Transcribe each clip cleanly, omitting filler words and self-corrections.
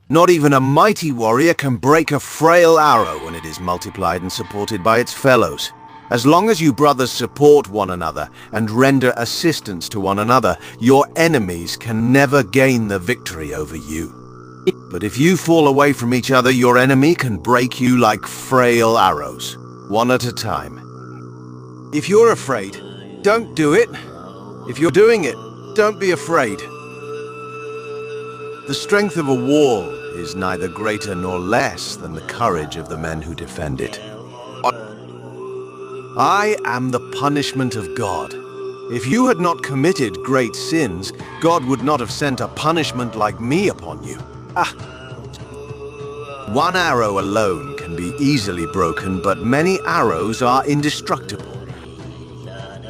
Not even a mighty warrior can break a frail arrow when it is multiplied and supported by its fellows. As long as you brothers support one another and render assistance to one another, your enemies can never gain the victory over you. But if you fall away from each other, your enemy can break you like frail arrows, one at a time. If you're afraid, don't do it. If you're doing it, don't be afraid. The strength of a wall is neither greater nor less than the courage of the men who defend it. I am the punishment of God. If you had not committed great sins, God would not have sent a punishment like me upon you. One arrow alone can be easily broken, but many arrows are indestructible.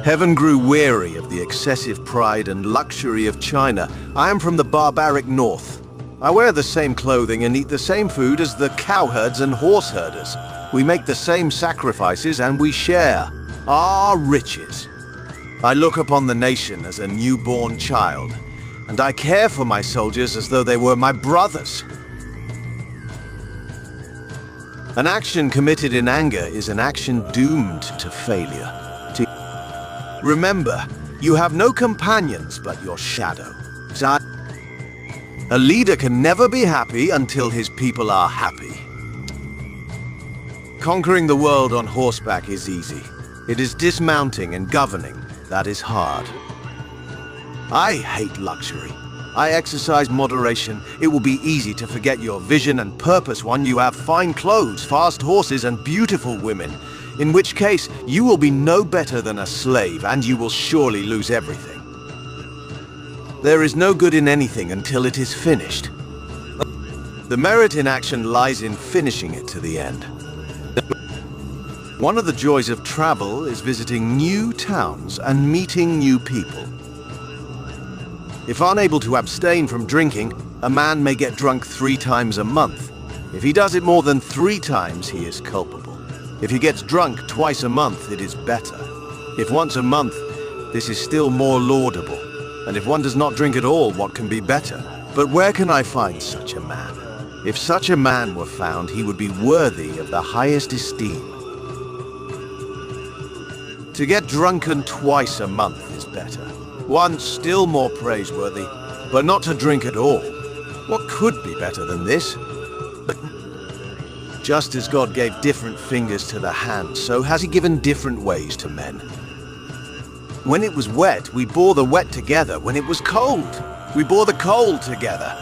Heaven grew weary of the excessive pride and luxury of China. I am from the barbaric north. I wear the same clothing and eat the same food as the cowherds and horse herders. We make the same sacrifices and we share our riches. I look upon the nation as a newborn child, and I care for my soldiers as though they were my brothers. An action committed in anger is an action doomed to failure. Remember, you have no companions but your shadow. A leader can never be happy until his people are happy. Conquering the world on horseback is easy. It is dismounting and governing that is hard. I hate luxury. I exercise moderation. It will be easy to forget your vision and purpose when you have fine clothes, fast horses, and beautiful women. In which case, you will be no better than a slave, and you will surely lose everything. There is no good in anything until it is finished. The merit in action lies in finishing it to the end. One of the joys of travel is visiting new towns and meeting new people. If unable to abstain from drinking, a man may get drunk 3 times a month. If he does it more than 3 times, he is culpable. If he gets drunk twice a month, it is better. If once a month, this is still more laudable. And if one does not drink at all, what can be better? But where can I find such a man? If such a man were found, he would be worthy of the highest esteem. To get drunken twice a month is better. Once still more praiseworthy, but not to drink at all. What could be better than this? Just as God gave different fingers to the hand, so has he given different ways to men. When it was wet, we bore the wet together. When it was cold, we bore the cold together.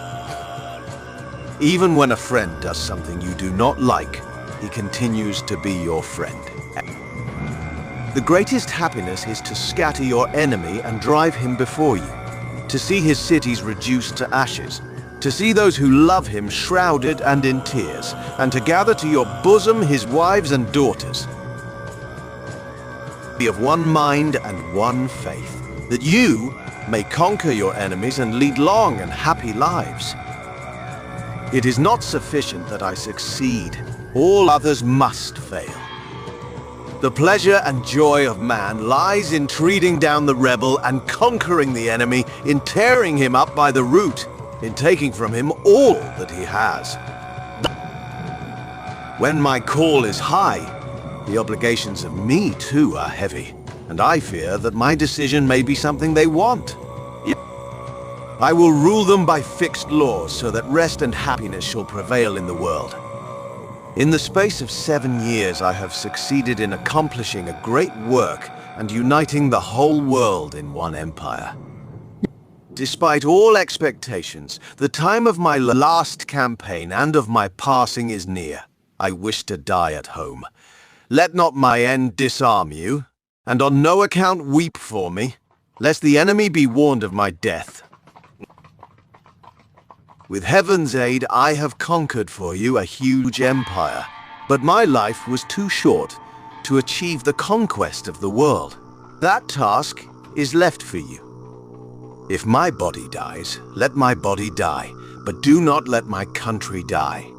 Even when a friend does something you do not like, he continues to be your friend. The greatest happiness is to scatter your enemy and drive him before you, to see his cities reduced to ashes, to see those who love him shrouded and in tears, and to gather to your bosom his wives and daughters. Be of one mind and one faith, that you may conquer your enemies and lead long and happy lives. It is not sufficient that I succeed. All others must fail. The pleasure and joy of man lies in treading down the rebel and conquering the enemy, in tearing him up by the root, in taking from him all that he has. When my call is high, the obligations of me too are heavy, and I fear that my decision may be something they want. I will rule them by fixed laws so that rest and happiness shall prevail in the world. In the space of 7 years, I have succeeded in accomplishing a great work and uniting the whole world in one empire. Despite all expectations, the time of my last campaign and of my passing is near. I wish to die at home. Let not my end disarm you, and on no account weep for me, lest the enemy be warned of my death. With heaven's aid, I have conquered for you a huge empire, but my life was too short to achieve the conquest of the world. That task is left for you. If my body dies, let my body die, but do not let my country die.